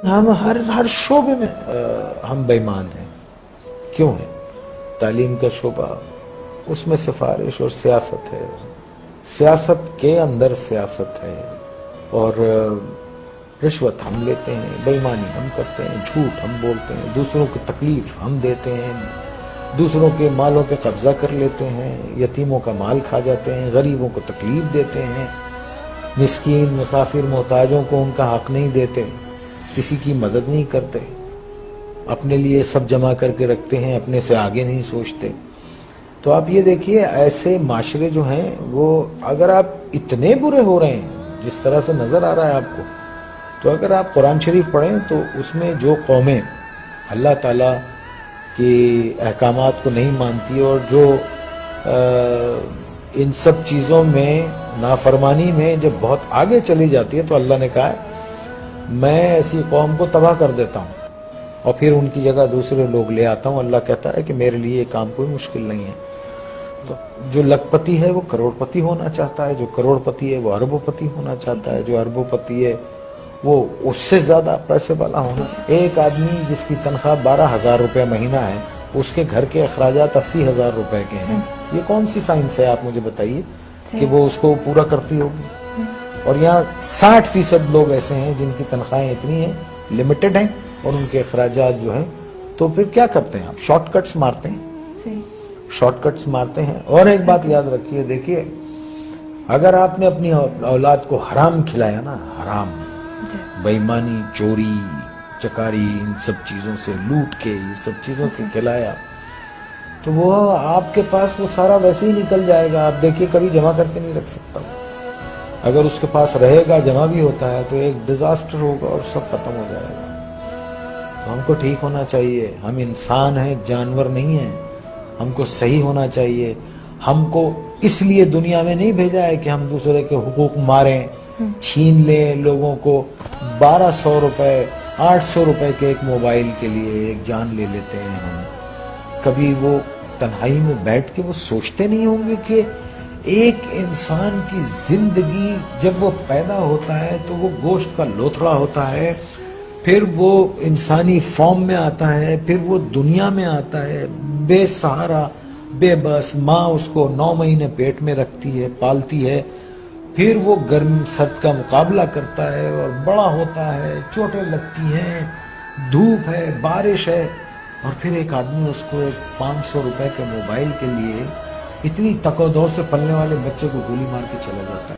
ہم ہر شعبے میں ہم بے ایمان ہیں. کیوں ہیں؟ تعلیم کا شعبہ، اس میں سفارش اور سیاست ہے، سیاست کے اندر سیاست ہے، اور رشوت ہم لیتے ہیں، بے ایمانی ہم کرتے ہیں، جھوٹ ہم بولتے ہیں، دوسروں کی تکلیف ہم دیتے ہیں، دوسروں کے مالوں پہ قبضہ کر لیتے ہیں، یتیموں کا مال کھا جاتے ہیں، غریبوں کو تکلیف دیتے ہیں، مسکین مسافر محتاجوں کو ان کا حق نہیں دیتے، کسی کی مدد نہیں کرتے، اپنے لیے سب جمع کر کے رکھتے ہیں، اپنے سے آگے نہیں سوچتے. تو آپ یہ دیکھیے ایسے معاشرے جو ہیں وہ اگر آپ اتنے برے ہو رہے ہیں جس طرح سے نظر آ رہا ہے آپ کو، تو اگر آپ قرآن شریف پڑھیں تو اس میں جو قومیں اللہ تعالیٰ کی احکامات کو نہیں مانتی اور جو ان سب چیزوں میں نافرمانی میں جب بہت آگے چلی جاتی ہے تو اللہ نے کہا ہے میں ایسی قوم کو تباہ کر دیتا ہوں اور پھر ان کی جگہ دوسرے لوگ لے آتا ہوں. اللہ کہتا ہے کہ میرے لیے یہ کام کوئی مشکل نہیں ہے. تو جو لکھ پتی ہے وہ کروڑ پتی ہونا چاہتا ہے، جو کروڑ پتی ہے وہ اربوں پتی ہونا چاہتا ہے، جو اربوں پتی ہے وہ اس سے زیادہ پیسے والا ہونا. ایک آدمی جس کی تنخواہ 12,000 روپے مہینہ ہے، اس کے گھر کے اخراجات 80,000 روپے کے ہیں. یہ کون سی سائنس ہے آپ مجھے بتائیے کہ وہ اس کو پورا کرتی ہوگی؟ اور یہاں 60% لوگ ایسے ہیں جن کی تنخواہیں اتنی ہیں، لمیٹڈ ہیں، اور ان کے اخراجات جو ہیں. تو پھر کیا کرتے ہیں آپ؟ شارٹ کٹس مارتے ہیں، شارٹ کٹس مارتے ہیں. اور ایک بات یاد رکھیے، دیکھیے اگر آپ نے اپنی اولاد کو حرام کھلایا نا، حرام، بے ایمانی، چوری چکاری، ان سب چیزوں سے لوٹ کے یہ سب چیزوں سے کھلایا، تو وہ آپ کے پاس وہ سارا ویسے ہی نکل جائے گا. آپ دیکھیے کبھی جمع کر کے نہیں رکھ سکتا. اگر اس کے پاس رہے گا، جمع بھی ہوتا ہے، تو ایک ڈیزاسٹر ہوگا اور سب ختم ہو جائے گا. تو ہم کو ٹھیک ہونا چاہیے. ہم انسان ہیں، جانور نہیں ہیں. ہم کو صحیح ہونا چاہیے. ہم کو اس لیے دنیا میں نہیں بھیجا ہے کہ ہم دوسرے کے حقوق ماریں، چھین لیں لوگوں کو. 1200 روپے 800 روپے کے ایک موبائل کے لیے ایک جان لے لیتے ہیں ہم. کبھی وہ تنہائی میں بیٹھ کے وہ سوچتے نہیں ہوں گے کہ ایک انسان کی زندگی جب وہ پیدا ہوتا ہے تو وہ گوشت کا لوتھڑا ہوتا ہے، پھر وہ انسانی فارم میں آتا ہے، پھر وہ دنیا میں آتا ہے بے سہارا، بے بس. ماں اس کو 9 مہینے پیٹ میں رکھتی ہے، پالتی ہے، پھر وہ گرم سرد کا مقابلہ کرتا ہے اور بڑا ہوتا ہے، چوٹیں لگتی ہیں، دھوپ ہے، بارش ہے، اور پھر ایک آدمی اس کو ایک 500 روپے کے موبائل کے لیے اتنی تک و دو سے پلنے والے بچے کو گولی مار کے چلا جاتا ہے.